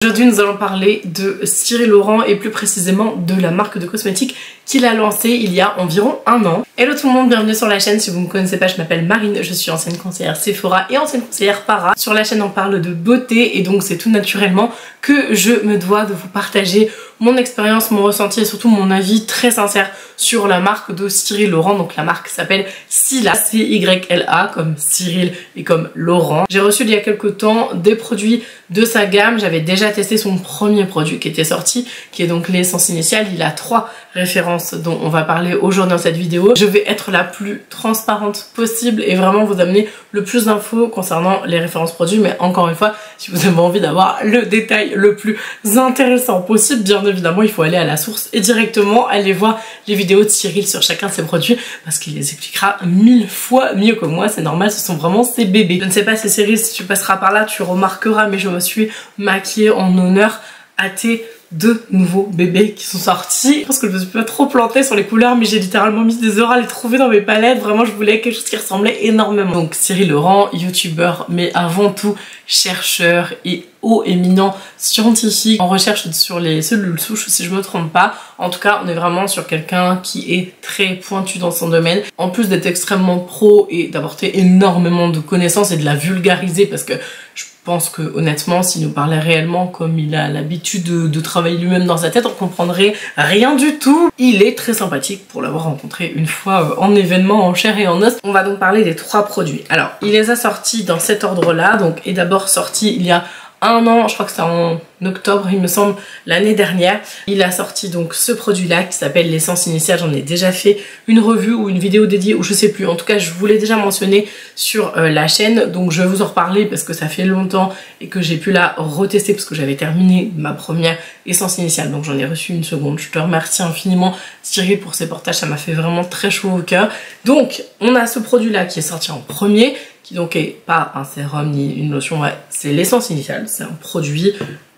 Aujourd'hui nous allons parler de Cyril Laurent et plus précisément de la marque de cosmétiques qu'il a lancée il y a environ un an. Hello tout le monde, bienvenue sur la chaîne. Si vous ne me connaissez pas, je m'appelle Marine, je suis ancienne conseillère Sephora et ancienne conseillère Para. Sur la chaîne on parle de beauté et donc c'est tout naturellement que je me dois de vous partager mon expérience, mon ressenti et surtout mon avis très sincère sur la marque de Cyril Laurent. Donc la marque s'appelle Cyla, C-Y-L-A comme Cyril et comme Laurent. J'ai reçu il y a quelques temps des produits de sa gamme. J'avais déjà testé son premier produit qui était sorti, qui est donc l'essence initiale. Il a 3 références dont on va parler aujourd'hui dans cette vidéo. Je vais être la plus transparente possible et vraiment vous amener le plus d'infos concernant les références produits, mais encore une fois, si vous avez envie d'avoir le détail le plus intéressant possible, bien évidemment il faut aller à la source et directement aller voir les vidéos de Cyril sur chacun de ses produits parce qu'il les expliquera 1000 fois mieux que moi, c'est normal, ce sont vraiment ses bébés. Je ne sais pas si Cyril, si tu passeras par là, tu remarqueras, mais je me suis maquillée en honneur à tes 2 nouveaux bébés qui sont sortis. Je pense que je me suis pas trop plantée sur les couleurs, mais j'ai littéralement mis des heures à les trouver dans mes palettes. Vraiment, je voulais quelque chose qui ressemblait énormément. Donc Cyril Laurent, youtubeur, mais avant tout chercheur et haut éminent scientifique en recherche sur les cellules souches, si je me trompe pas. En tout cas, on est vraiment sur quelqu'un qui est très pointu dans son domaine. En plus d'être extrêmement pro et d'apporter énormément de connaissances et de la vulgariser, parce que je pense que honnêtement, s'il nous parlait réellement comme il a l'habitude de travailler lui-même dans sa tête, on comprendrait rien du tout. Il est très sympathique pour l'avoir rencontré une fois en événement, en chair et en os. On va donc parler des 3 produits. Alors, il les a sortis dans cet ordre-là, donc est d'abord sorti il y a un an, je crois que c'était en octobre il me semble, l'année dernière. Il a sorti donc ce produit là qui s'appelle l'essence initiale. J'en ai déjà fait une revue ou une vidéo dédiée ou je sais plus, en tout cas je vous l'ai déjà mentionné sur la chaîne, donc je vais vous en reparler parce que ça fait longtemps et que j'ai pu la retester parce que j'avais terminé ma première essence initiale, donc j'en ai reçu une seconde. Je te remercie infiniment Cyril pour ces portages, ça m'a fait vraiment très chaud au cœur. Donc on a ce produit là qui est sorti en premier, qui donc est pas un sérum ni une lotion, ouais, c'est l'essence initiale, c'est un produit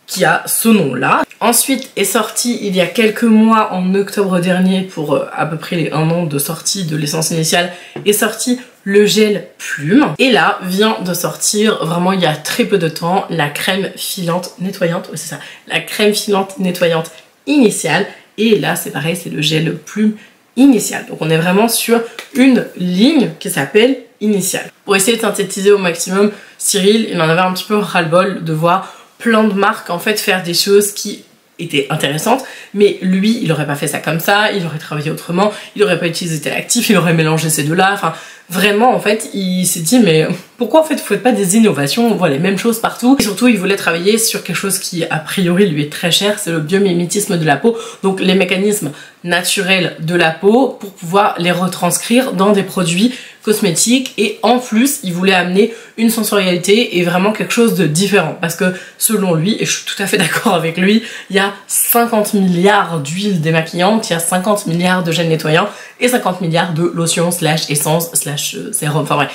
qui a ce nom là. Ensuite est sorti il y a quelques mois, en octobre dernier, pour à peu près les 1 an de sortie de l'essence initiale, est sorti le gel plume. Et là vient de sortir, vraiment il y a très peu de temps, la crème filante nettoyante, ouais, c'est ça, la crème filante nettoyante initiale. Et là c'est pareil, c'est le gel plume initial. Donc on est vraiment sur une ligne qui s'appelle initial. Pour essayer de synthétiser au maximum, Cyril, il en avait un petit peu ras-le-bol de voir plein de marques en fait faire des choses qui étaient intéressantes, mais lui il aurait pas fait ça comme ça, il aurait travaillé autrement, il aurait pas utilisé tel actif, il aurait mélangé ces 2 là, enfin vraiment en fait il s'est dit mais pourquoi en fait vous faites pas des innovations, on voit les mêmes choses partout. Et surtout il voulait travailler sur quelque chose qui a priori lui est très cher, c'est le biomimétisme de la peau, donc les mécanismes naturels de la peau pour pouvoir les retranscrire dans des produits cosmétiques. Et en plus il voulait amener une sensorialité et vraiment quelque chose de différent parce que selon lui, et je suis tout à fait d'accord avec lui, il y a 50 milliards d'huiles démaquillantes, il y a 50 milliards de gels nettoyants et 50 milliards de lotions slash essence slash sérum, enfin bref.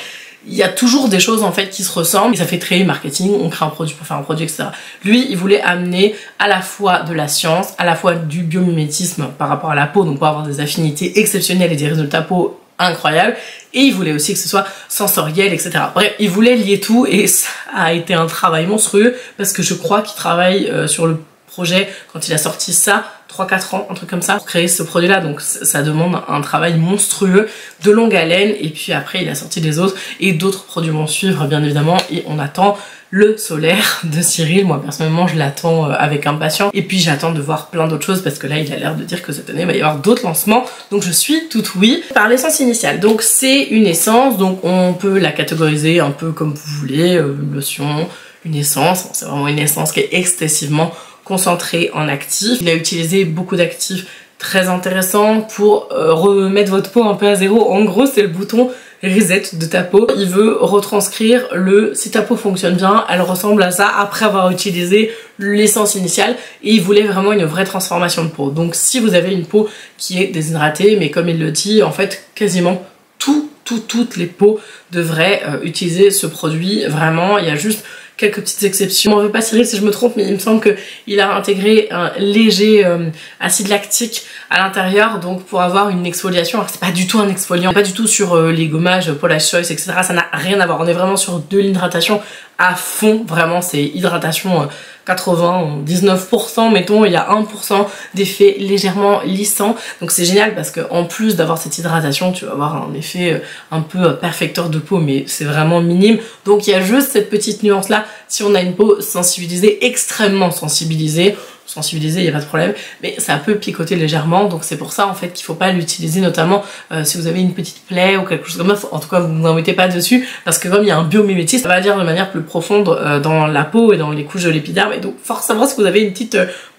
Il y a toujours des choses en fait qui se ressemblent et ça fait très marketing, on crée un produit pour faire un produit, etc. Lui, il voulait amener à la fois de la science, à la fois du biomimétisme par rapport à la peau, donc pour avoir des affinités exceptionnelles et des résultats peau incroyables, et il voulait aussi que ce soit sensoriel, etc. Bref, il voulait lier tout et ça a été un travail monstrueux parce que je crois qu'il travaille sur le projet quand il a sorti ça 3-4 ans, un truc comme ça, pour créer ce produit là, donc ça demande un travail monstrueux de longue haleine. Et puis après il a sorti les autres et d'autres produits vont suivre bien évidemment, et on attend le solaire de Cyril. Moi personnellement je l'attends avec impatience, et puis j'attends de voir plein d'autres choses parce que là il a l'air de dire que cette année il va y avoir d'autres lancements, donc je suis toute oui. Par l'essence initiale, donc c'est une essence, donc on peut la catégoriser un peu comme vous voulez, une lotion, une essence, c'est vraiment une essence qui est excessivement concentré en actifs. Il a utilisé beaucoup d'actifs très intéressants pour remettre votre peau un peu à zéro. En gros c'est le bouton reset de ta peau. Il veut retranscrire si ta peau fonctionne bien, elle ressemble à ça après avoir utilisé l'essence initiale, et il voulait vraiment une vraie transformation de peau. Donc si vous avez une peau qui est déshydratée, mais comme il le dit, en fait quasiment toutes les peaux devraient utiliser ce produit. Vraiment, il y a juste quelques petites exceptions. On ne veut pas Cyril si je me trompe, mais il me semble qu'il a intégré un léger acide lactique à l'intérieur, donc pour avoir une exfoliation. Alors c'est pas du tout un exfoliant, pas du tout sur les gommages Paula's Choice, etc. Ça n'a rien à voir. On est vraiment sur de l'hydratation à fond, vraiment c'est hydratation 99% mettons, il y a 1% d'effet légèrement lissant. Donc c'est génial parce que en plus d'avoir cette hydratation, tu vas avoir un effet un peu perfecteur de peau, mais c'est vraiment minime. Donc il y a juste cette petite nuance là si on a une peau sensibilisée, extrêmement sensibilisée, il n'y a pas de problème, mais ça peut picoter légèrement, donc c'est pour ça en fait qu'il faut pas l'utiliser, notamment si vous avez une petite plaie ou quelque chose comme ça. En tout cas, vous ne vous en mettez pas dessus, parce que comme il y a un biomimétisme, ça va agir de manière plus profonde dans la peau et dans les couches de l'épiderme, et donc forcément si vous avez une petite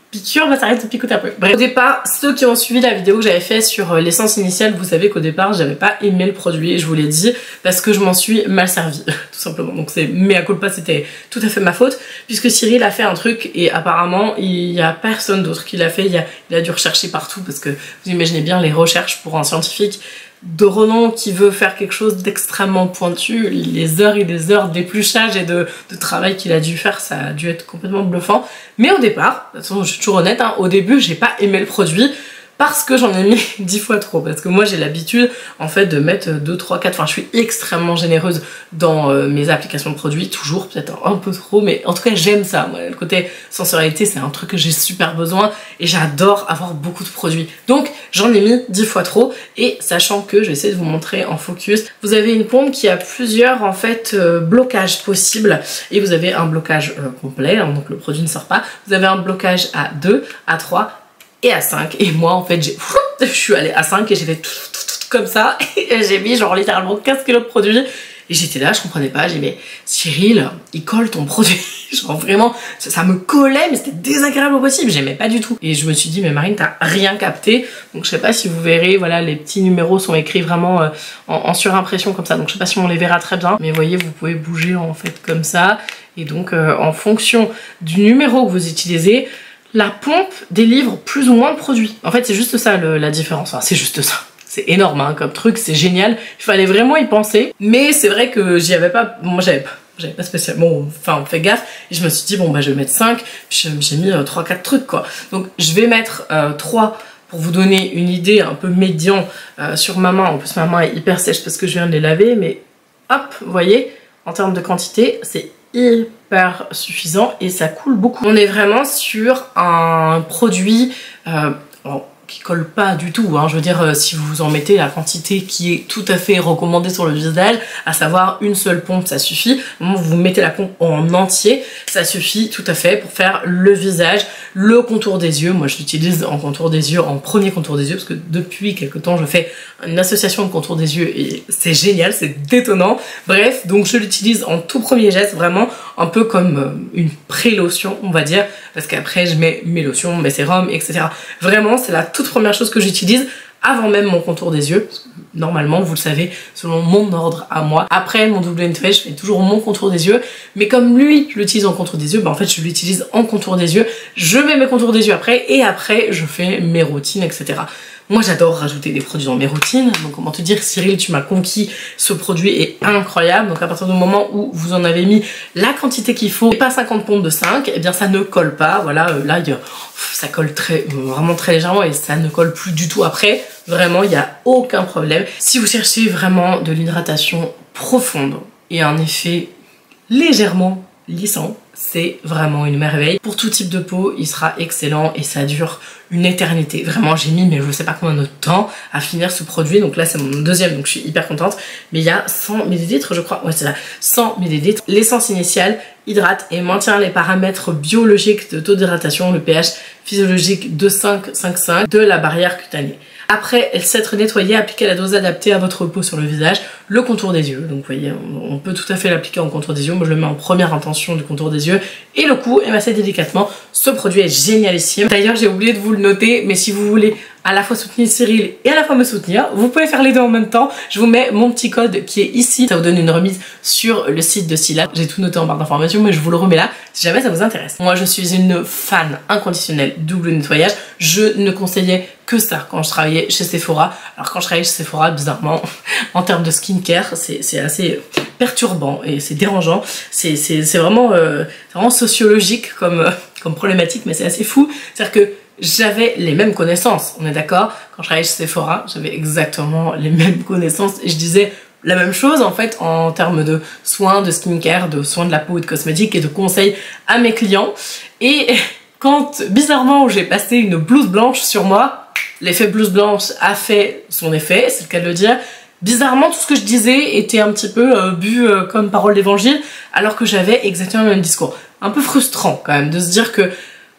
piqûre, bah ça arrête de picoter un peu. Bref, au départ, ceux qui ont suivi la vidéo que j'avais fait sur l'essence initiale, vous savez qu'au départ j'avais pas aimé le produit, je vous l'ai dit, parce que je m'en suis mal servi tout simplement. Donc c'est mea culpa, c'était tout à fait ma faute, puisque Cyril a fait un truc et apparemment il y a personne d'autre qui l'a fait. Il a dû rechercher partout, parce que vous imaginez bien les recherches pour un scientifique de renom qui veut faire quelque chose d'extrêmement pointu, les heures et des heures d'épluchage et de travail qu'il a dû faire, ça a dû être complètement bluffant. Mais au départ, de toute façon je suis toujours honnête, hein, au début j'ai pas aimé le produit, parce que j'en ai mis 10 fois trop, parce que moi j'ai l'habitude en fait de mettre 2, 3, 4, enfin je suis extrêmement généreuse dans mes applications de produits, toujours peut-être un peu trop, mais en tout cas j'aime ça. Moi, le côté sensorialité c'est un truc que j'ai super besoin et j'adore avoir beaucoup de produits, donc j'en ai mis 10 fois trop. Et sachant que je vais essayer de vous montrer en focus, vous avez une pompe qui a plusieurs en fait blocages possibles, et vous avez un blocage complet, hein, donc le produit ne sort pas, vous avez un blocage à 2, à 3 et à 5, et moi en fait je suis allée à 5 et j'ai fait tout comme ça, et j'ai mis genre littéralement 15 kilos de produit, et j'étais là, je comprenais pas, j'ai dit mais Cyril, il colle ton produit, genre vraiment, ça me collait, mais c'était désagréable au possible, j'aimais pas du tout. Et je me suis dit mais Marine, t'as rien capté. Donc je sais pas si vous verrez, voilà, les petits numéros sont écrits vraiment en surimpression comme ça, donc je sais pas si on les verra très bien, mais voyez, vous pouvez bouger en fait comme ça, et donc en fonction du numéro que vous utilisez, la pompe délivre plus ou moins de produits. En fait c'est juste ça la différence, enfin c'est juste ça. C'est énorme hein, comme truc, c'est génial, il fallait vraiment y penser, mais c'est vrai que j'y avais pas, moi j'avais pas spécialement fait gaffe, et je me suis dit bon bah je vais mettre 5, puis j'ai mis 3-4 trucs quoi. Donc je vais mettre 3 pour vous donner une idée un peu médian sur ma main. En plus ma main est hyper sèche parce que je viens de les laver, mais hop, vous voyez, en termes de quantité, c'est hyper suffisant et ça coule beaucoup. On est vraiment sur un produit qui colle pas du tout, hein. Je veux dire, si vous en mettez la quantité qui est tout à fait recommandée sur le visage, à savoir une seule pompe, ça suffit. Vous mettez la pompe en entier, ça suffit tout à fait pour faire le visage, le contour des yeux. Moi je l'utilise en contour des yeux, en premier contour des yeux, parce que depuis quelque temps je fais une association de contour des yeux et c'est génial, c'est détonnant. Bref, donc je l'utilise en tout premier geste, vraiment un peu comme une pré-lotion on va dire, parce qu'après je mets mes lotions, mes sérums, etc. Vraiment c'est la toute première chose que j'utilise avant même mon contour des yeux, parce que normalement vous le savez, selon mon ordre à moi, après mon double nettoyage je fais toujours mon contour des yeux, mais comme lui je l'utilise en contour des yeux, bah en fait je l'utilise en contour des yeux, je mets mes contours des yeux après, et après je fais mes routines, etc. Moi j'adore rajouter des produits dans mes routines, donc comment te dire Cyril, tu m'as conquis, ce produit est incroyable. Donc à partir du moment où vous en avez mis la quantité qu'il faut, et pas 50 pompes de 5, et bien ça ne colle pas, voilà, là ça colle vraiment très légèrement et ça ne colle plus du tout après, vraiment il n'y a aucun problème. Si vous cherchez vraiment de l'hydratation profonde et un effet légèrement lissant, c'est vraiment une merveille. Pour tout type de peau, il sera excellent et ça dure une éternité. Vraiment, j'ai mis, mais je sais pas combien de temps à finir ce produit. Donc là, c'est mon deuxième, donc je suis hyper contente. Mais il y a 100 ml, je crois. Ouais, c'est ça, 100 ml. L'essence initiale hydrate et maintient les paramètres biologiques de taux d'hydratation, le pH physiologique de 5,5 de la barrière cutanée. Après s'être nettoyé, appliquez la dose adaptée à votre peau sur le visage, le contour des yeux. Donc vous voyez, on peut tout à fait l'appliquer en contour des yeux. Moi je le mets en première intention du contour des yeux. Et le cou, et masser délicatement. Ce produit est génialissime. D'ailleurs j'ai oublié de vous le noter, mais si vous voulez à la fois soutenir Cyril et à la fois me soutenir, vous pouvez faire les deux en même temps. Je vous mets mon petit code qui est ici, ça vous donne une remise sur le site de Sila. J'ai tout noté en barre d'informations, mais je vous le remets là si jamais ça vous intéresse. Moi je suis une fan inconditionnelle double nettoyage. Je ne conseillais que ça quand je travaillais chez Sephora. Alors quand je travaillais chez Sephora, bizarrement, en termes de skincare, c'est assez perturbant et c'est dérangeant. C'est vraiment sociologique comme problématique, mais c'est assez fou. C'est-à-dire que j'avais les mêmes connaissances, on est d'accord? Quand je travaillais chez Sephora, j'avais exactement les mêmes connaissances et je disais la même chose en fait en termes de soins, de skincare, de soins de la peau et de cosmétiques et de conseils à mes clients. Et quand bizarrement j'ai passé une blouse blanche sur moi, l'effet blouse blanche a fait son effet, c'est le cas de le dire. Bizarrement, tout ce que je disais était un petit peu bu comme parole d'évangile, alors que j'avais exactement le même discours. Un peu frustrant quand même de se dire que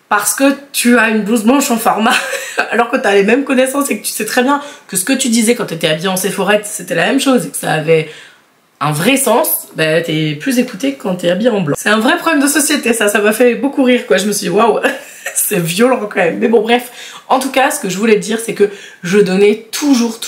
parce que tu as une blouse blanche en format, alors que tu as les mêmes connaissances et que tu sais très bien que ce que tu disais quand tu étais habillée en Sephora, c'était la même chose et que ça avait un vrai sens, bah t'es plus écouté quand t'es habillée en blanc. C'est un vrai problème de société ça m'a fait beaucoup rire quoi, je me suis dit waouh, c'est violent quand même. Mais bon bref, en tout cas ce que je voulais te dire c'est que je donnais toujours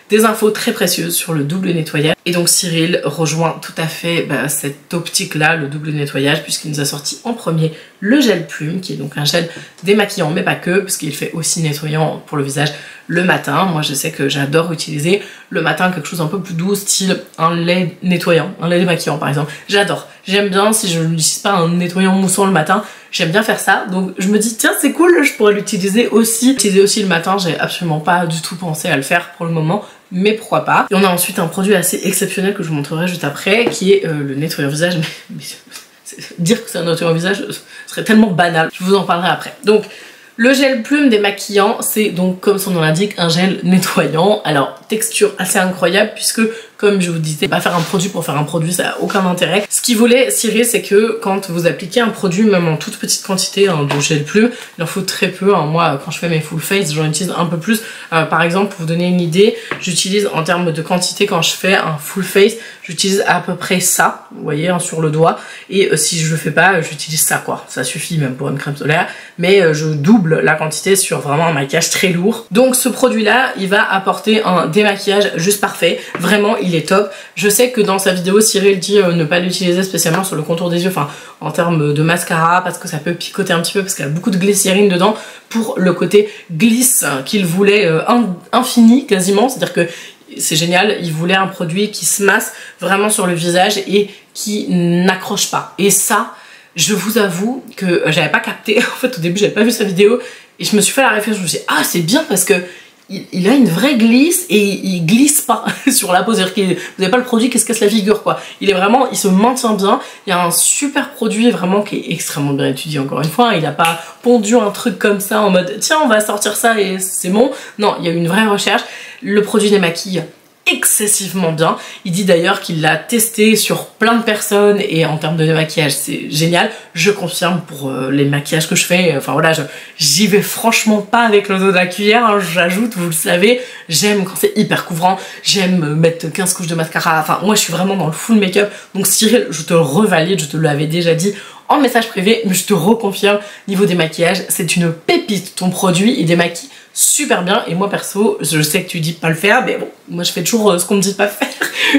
des infos très précieuses sur le double nettoyage. Et donc Cyril rejoint tout à fait cette optique là, le double nettoyage, puisqu'il nous a sorti en premier le gel plume, qui est donc un gel démaquillant mais pas que, parce qu'il fait aussi nettoyant pour le visage le matin. Moi je sais que j'adore utiliser le matin quelque chose un peu plus doux, style un lait nettoyant, un lait démaquillant par exemple. J'adore, j'aime bien, si je n'utilise pas un nettoyant moussant le matin, j'aime bien faire ça. Donc je me dis tiens c'est cool, je pourrais l'utiliser aussi. Le matin, j'ai absolument pas du tout pensé à le faire pour le moment, mais pourquoi pas. Et on a ensuite un produit assez exceptionnel que je vous montrerai juste après, qui est le nettoyant visage. Mais dire que c'est un nettoyant visage serait tellement banal, je vous en parlerai après. Donc le gel plume démaquillant, c'est donc comme son nom l'indique un gel nettoyant. Alors texture assez incroyable puisque comme je vous disais, pas faire un produit pour faire un produit, ça n'a aucun intérêt. Ce qu'il voulait Cyril, c'est que quand vous appliquez un produit, même en toute petite quantité de gel plume, il en faut très peu. Moi quand je fais mes full face, j'en utilise un peu plus. Par exemple, pour vous donner une idée, j'utilise en termes de quantité quand je fais un full face, j'utilise à peu près ça, vous voyez, sur le doigt. Et si je le fais pas, j'utilise ça quoi. Ça suffit même pour une crème solaire. Mais je double la quantité sur vraiment un maquillage très lourd. Donc ce produit là, il va apporter un démaquillage juste parfait. Vraiment, il est top. Je sais que dans sa vidéo, Cyril dit ne pas l'utiliser spécialement sur le contour des yeux, enfin en termes de mascara, parce que ça peut picoter un petit peu, parce qu'il y a beaucoup de glycérine dedans, pour le côté glisse qu'il voulait infini quasiment. C'est-à-dire que c'est génial, il voulait un produit qui se masse vraiment sur le visage et qui n'accroche pas. Et ça, je vous avoue que j'avais pas capté, en fait au début j'avais pas vu sa vidéo et je me suis fait la réflexion, je me suis dit ah c'est bien parce que il a une vraie glisse et il glisse pas sur la peau, c'est-à-dire que vous n'avez pas le produit qui se casse la figure quoi. Il est vraiment, il se maintient bien, il y a un super produit vraiment qui est extrêmement bien étudié encore une fois, il a pas pondu un truc comme ça en mode tiens on va sortir ça et c'est bon, non il y a eu une vraie recherche, le produit démaquille excessivement bien. Il dit d'ailleurs qu'il l'a testé sur plein de personnes et en termes de démaquillage c'est génial. Je confirme pour les maquillages que je fais, enfin voilà, j'y vais franchement pas avec le dos de la cuillère, hein, j'ajoute, vous le savez, j'aime quand c'est hyper couvrant, j'aime mettre 15 couches de mascara, enfin moi je suis vraiment dans le full make-up. Donc Cyril, je te le revalide, je te l'avais déjà dit en message privé, mais je te reconfirme, niveau démaquillage, c'est une pépite ton produit, il démaquille super bien. Et moi perso, je sais que tu dis pas le faire, mais bon, moi je fais toujours ce qu'on me dit de pas faire.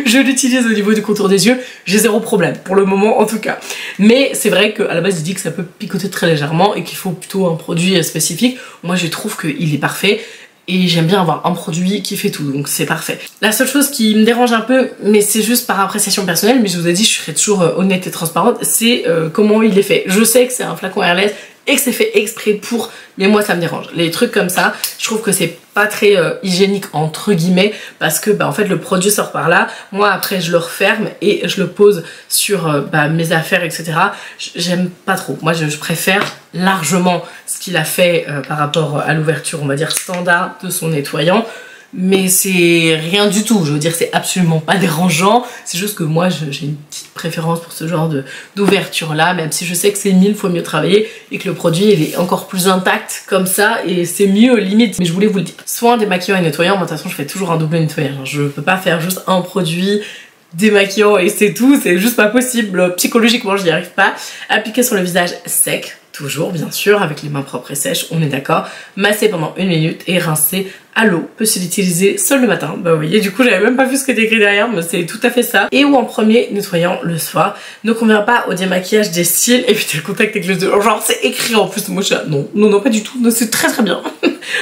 Je l'utilise au niveau du contour des yeux, j'ai zéro problème, pour le moment en tout cas. Mais c'est vrai qu'à la base il dit que ça peut picoter très légèrement et qu'il faut plutôt un produit spécifique. Moi je trouve qu'il est parfait. Et j'aime bien avoir un produit qui fait tout, donc c'est parfait. La seule chose qui me dérange un peu, mais c'est juste par appréciation personnelle, mais je vous ai dit, je serai toujours honnête et transparente, c'est comment il est fait. Je sais que c'est un flacon airless et que c'est fait exprès pour, mais moi ça me dérange. Les trucs comme ça, je trouve que c'est pas très hygiénique entre guillemets, parce que en fait le produit sort par là, moi après je le referme et je le pose sur mes affaires etc. J'aime pas trop, moi je préfère largement ce qu'il a fait par rapport à l'ouverture on va dire standard de son nettoyant. Mais c'est rien du tout, je veux dire c'est absolument pas dérangeant, c'est juste que moi j'ai une petite préférence pour ce genre d'ouverture là, même si je sais que c'est 1000 fois mieux travaillé et que le produit il est encore plus intact comme ça et c'est mieux limite, mais je voulais vous le dire. Soin démaquillant et nettoyant, moi de toute façon je fais toujours un double nettoyage, je peux pas faire juste un produit démaquillant et c'est tout, c'est juste pas possible, psychologiquement je n'y arrive pas. Appliquer sur le visage sec, toujours bien sûr, avec les mains propres et sèches, on est d'accord. Masser pendant 1 minute et rincer à l'eau. Peut se l'utiliser seul le matin. Bah vous voyez, du coup j'avais même pas vu ce qui était écrit derrière, mais c'est tout à fait ça. Et ou en premier nettoyant le soir. Ne convient pas au démaquillage des cils, éviter le contact avec le dos. Genre c'est écrit en plus, moi je suis là, non pas du tout, c'est très bien.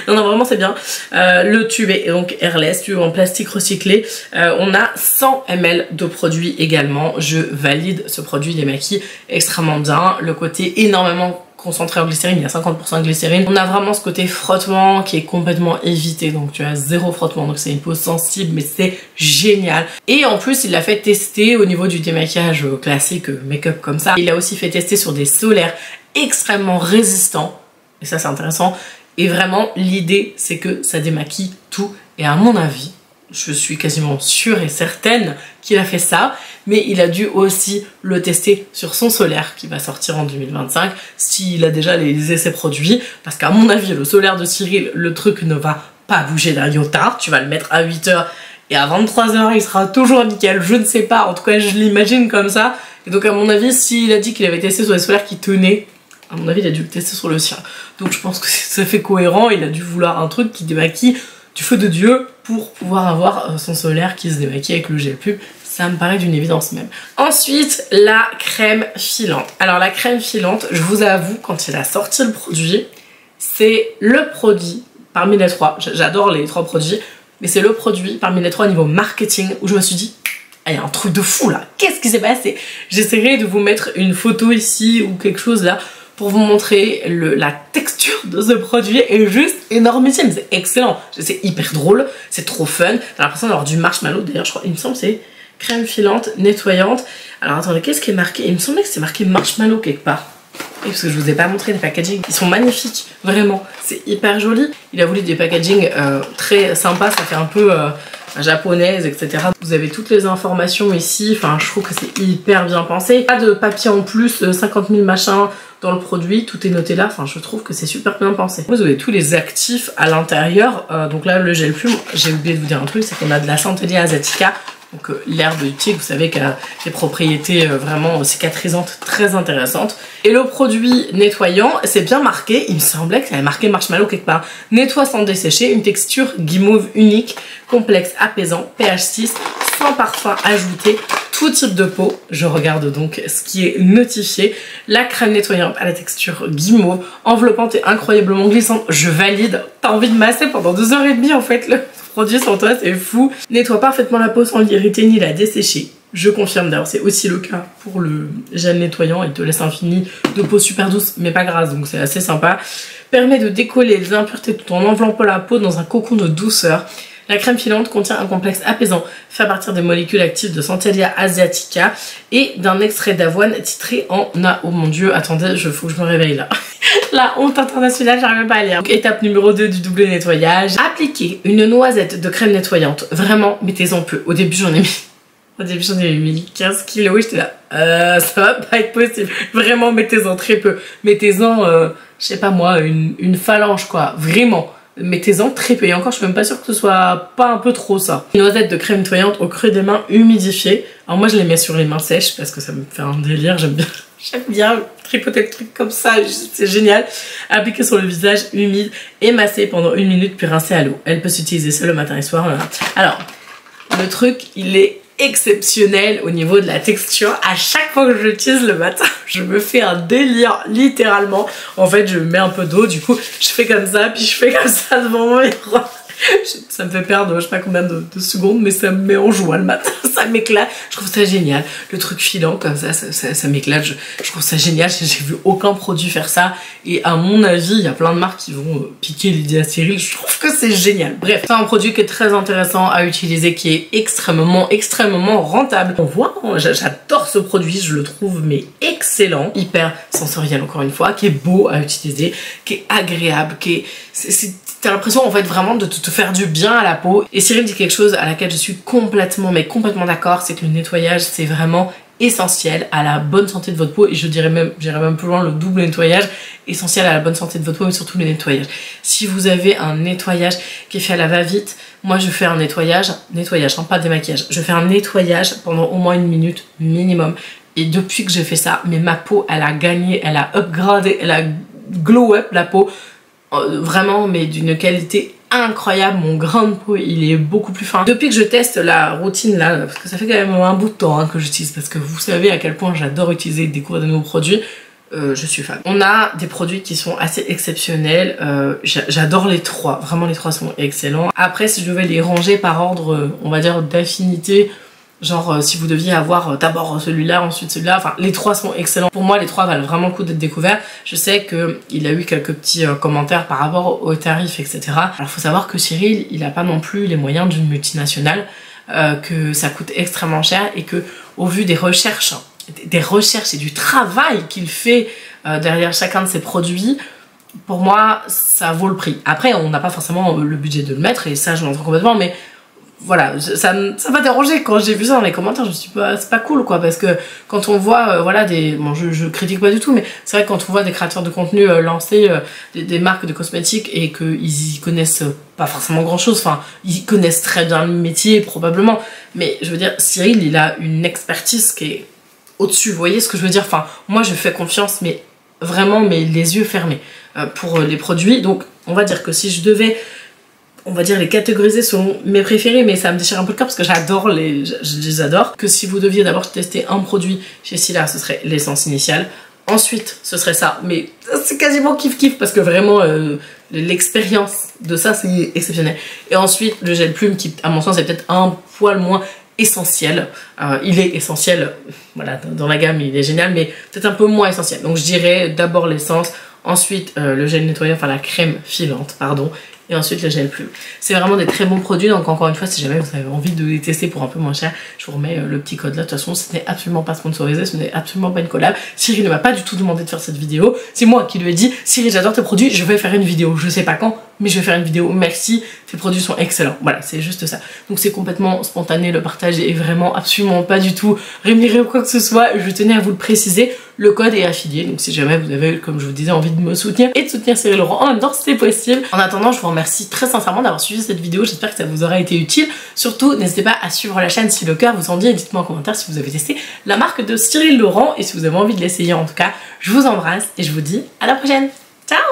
non vraiment c'est bien. Le tube est donc airless, tube en plastique recyclé. On a 100 ml de produit également. Je valide ce produit démaquille extrêmement bien. Le côté énormément concentré en glycérine, il y a 50% de glycérine. On a vraiment ce côté frottement qui est complètement évité, donc tu as zéro frottement, donc c'est une peau sensible mais c'est génial. Et en plus il l'a fait tester au niveau du démaquillage classique, make-up comme ça. Il l'a aussi fait tester sur des solaires extrêmement résistants, et ça c'est intéressant. Et vraiment l'idée c'est que ça démaquille tout, et à mon avis, je suis quasiment sûre et certaine qu'il a fait ça, mais il a dû aussi le tester sur son solaire qui va sortir en 2025, s'il a déjà les essais produits, parce qu'à mon avis, le solaire de Cyril, le truc ne va pas bouger d'un iota, tu vas le mettre à 8 h et à 23 h il sera toujours nickel, je ne sais pas, en tout cas je l'imagine comme ça, et donc à mon avis, s'il a dit qu'il avait testé sur des solaires qui tenaient, à mon avis, il a dû le tester sur le sien, donc je pense que ça fait cohérent, il a dû vouloir un truc qui démaquille du feu de Dieu pour pouvoir avoir son solaire qui se démaquille avec le gel pub. Ça me paraît d'une évidence même. Ensuite, la crème filante. Alors la crème filante, je vous avoue, quand il a sorti le produit, c'est le produit parmi les trois. J'adore les trois produits, mais c'est le produit parmi les trois niveau marketing où je me suis dit, ah, il y a un truc de fou là. Qu'est-ce qui s'est passé? J'essaierai de vous mettre une photo ici ou quelque chose là pour vous montrer la texture de ce produit est juste énormissime, c'est excellent, c'est hyper drôle, c'est trop fun, t'as l'impression d'avoir du marshmallow, d'ailleurs je crois, il me semble c'est crème filante, nettoyante. Alors attendez, qu'est-ce qui est marqué? Il me semblait que c'est marqué marshmallow quelque part. Oui, parce que je vous ai pas montré les packaging, ils sont magnifiques, vraiment, c'est hyper joli. Il a voulu des packaging très sympas, ça fait un peu japonaise, etc. Vous avez toutes les informations ici, enfin je trouve que c'est hyper bien pensé. Pas de papier en plus, 50 000 machins dans le produit, tout est noté là, enfin je trouve que c'est super bien pensé. Vous avez tous les actifs à l'intérieur, donc là le gel plume, j'ai oublié de vous dire un truc, c'est qu'on a de la Centellia asiatica, donc l'herbe du tigre, vous savez qu'elle a des propriétés vraiment cicatrisantes très intéressantes. Et le produit nettoyant, c'est bien marqué, il me semblait que ça avait marqué marshmallow quelque part. Nettoie sans dessécher, une texture guimauve unique, complexe, apaisant, pH 6, sans parfum ajouté, tout type de peau. Je regarde donc ce qui est notifié. La crème nettoyante à la texture guimauve, enveloppante et incroyablement glissante. Je valide. T'as envie de masser pendant 2 h 30 en fait le produit sur toi, c'est fou. Nettoie parfaitement la peau sans l'irriter ni la dessécher. Je confirme, d'ailleurs c'est aussi le cas pour le gel nettoyant, il te laisse un fini de peau super douce mais pas grasse, donc c'est assez sympa. Permet de décoller les impuretés tout en enveloppant la peau dans un cocon de douceur. La crème filante contient un complexe apaisant fait à partir des molécules actives de Centellia asiatica et d'un extrait d'avoine titré en oh mon dieu, attendez, faut que je me réveille là. La honte internationale, j'arrive même pas à lire. Donc, étape numéro 2 du double nettoyage. Appliquez une noisette de crème nettoyante. Vraiment, mettez-en peu. Au début, j'en ai mis 15 kilos. J'étais là, ça va pas être possible. Vraiment, mettez-en très peu. Mettez-en, je sais pas moi, une phalange quoi. Vraiment. Mettez-en très peu. Et encore, je suis même pas sûre que ce soit pas un peu trop ça. Une noisette de crème nettoyante au creux des mains humidifiées. Alors moi, je les mets sur les mains sèches parce que ça me fait un délire. J'aime bien tripoter le truc comme ça, c'est génial. Appliquer sur le visage humide et masser pendant 1 minute puis rincer à l'eau. Elle peut s'utiliser seule le matin et soir. Voilà. Alors, le truc, il est exceptionnel au niveau de la texture. À chaque fois que je l'utilise le matin, je me fais un délire littéralement. En fait, je mets un peu d'eau, du coup, je fais comme ça, puis je fais comme ça devant mon miroir. Ça me fait perdre je sais pas combien de secondes, mais ça me met en joie le matin, ça m'éclate, je trouve ça génial. Le truc filant comme ça m'éclate, je trouve ça génial, j'ai vu aucun produit faire ça et à mon avis il y a plein de marques qui vont piquer l'idée à Cyril, je trouve que c'est génial. Bref, c'est un produit qui est très intéressant à utiliser, qui est extrêmement rentable. On voit, j'adore ce produit, je le trouve mais excellent, hyper sensoriel encore une fois, qui est beau à utiliser, qui est agréable, qui est... T'as l'impression en fait vraiment de te faire du bien à la peau. Et Cyril dit quelque chose à laquelle je suis complètement d'accord, c'est que le nettoyage c'est vraiment essentiel à la bonne santé de votre peau. Et j'irais même plus loin, le double nettoyage essentiel à la bonne santé de votre peau, mais surtout le nettoyage. Si vous avez un nettoyage qui est fait à la va-vite, moi je fais un nettoyage, hein, pas démaquillage. Je fais un nettoyage pendant au moins 1 minute minimum. Et depuis que j'ai fait ça, mais ma peau elle a gagné, elle a upgradé, elle a glow up la peau. Vraiment mais d'une qualité incroyable, mon grain de peau il est beaucoup plus fin. Depuis que je teste la routine là, parce que ça fait quand même un bout de temps hein, que j'utilise, parce que vous savez à quel point j'adore utiliser et découvrir de nouveaux produits, je suis fan. On a des produits qui sont assez exceptionnels, j'adore les trois, vraiment les trois sont excellents. Après si je devais les ranger par ordre, on va dire d'affinité, Genre si vous deviez avoir d'abord celui-là, ensuite celui-là, enfin les trois sont excellents. Pour moi les trois valent vraiment le coup d'être découverts. Je sais qu'il a eu quelques petits commentaires par rapport aux tarifs, etc. Alors faut savoir que Cyril, il a pas non plus les moyens d'une multinationale, que ça coûte extrêmement cher et que au vu des recherches et du travail qu'il fait derrière chacun de ses produits, pour moi ça vaut le prix. Après on n'a pas forcément le budget de le mettre et ça je l'entends complètement, mais voilà, ça m'a dérangé quand j'ai vu ça dans les commentaires. Je me suis dit c'est pas cool quoi, parce que quand on voit voilà bon je critique pas du tout, mais c'est vrai que quand on voit des créateurs de contenu lancer des marques de cosmétiques et qu'ils y connaissent pas forcément grand chose, enfin ils connaissent très bien le métier probablement, mais je veux dire Cyril il a une expertise qui est au-dessus, vous voyez ce que je veux dire, enfin moi je fais confiance mais vraiment mais les yeux fermés pour les produits. Donc on va dire que si je devais les catégoriser selon mes préférés, mais ça me déchire un peu le cœur parce que je les adore. Que si vous deviez d'abord tester un produit chez Stila, ce serait l'essence initiale. Ensuite, ce serait ça, mais c'est quasiment kiff parce que vraiment l'expérience de ça c'est exceptionnel. Et ensuite le gel plume qui à mon sens est peut-être un poil moins essentiel. Il est essentiel, voilà, dans la gamme il est génial, mais peut-être un peu moins essentiel. Donc je dirais d'abord l'essence, ensuite le gel nettoyant, enfin la crème filante, pardon, et ensuite le gel plume. C'est vraiment des très bons produits, donc encore une fois si jamais vous avez envie de les tester pour un peu moins cher, je vous remets le petit code là. De toute façon ce n'est absolument pas sponsorisé, ce n'est absolument pas une collab. Cyril ne m'a pas du tout demandé de faire cette vidéo, c'est moi qui lui ai dit Cyril j'adore tes produits, je vais faire une vidéo, je sais pas quand, mais je vais faire une vidéo, merci, tes produits sont excellents. Voilà, c'est juste ça. Donc c'est complètement spontané, le partage est vraiment absolument pas du tout rémunéré ou quoi que ce soit, je tenais à vous le préciser. Le code est affilié, donc si jamais vous avez, comme je vous disais, envie de me soutenir et de soutenir Cyril Laurent en même temps, c'est possible. En attendant, je vous remercie très sincèrement d'avoir suivi cette vidéo, j'espère que ça vous aura été utile. Surtout, n'hésitez pas à suivre la chaîne si le cœur vous en dit, et dites-moi en commentaire si vous avez testé la marque de Cyril Laurent et si vous avez envie de l'essayer en tout cas. Je vous embrasse et je vous dis à la prochaine. Ciao!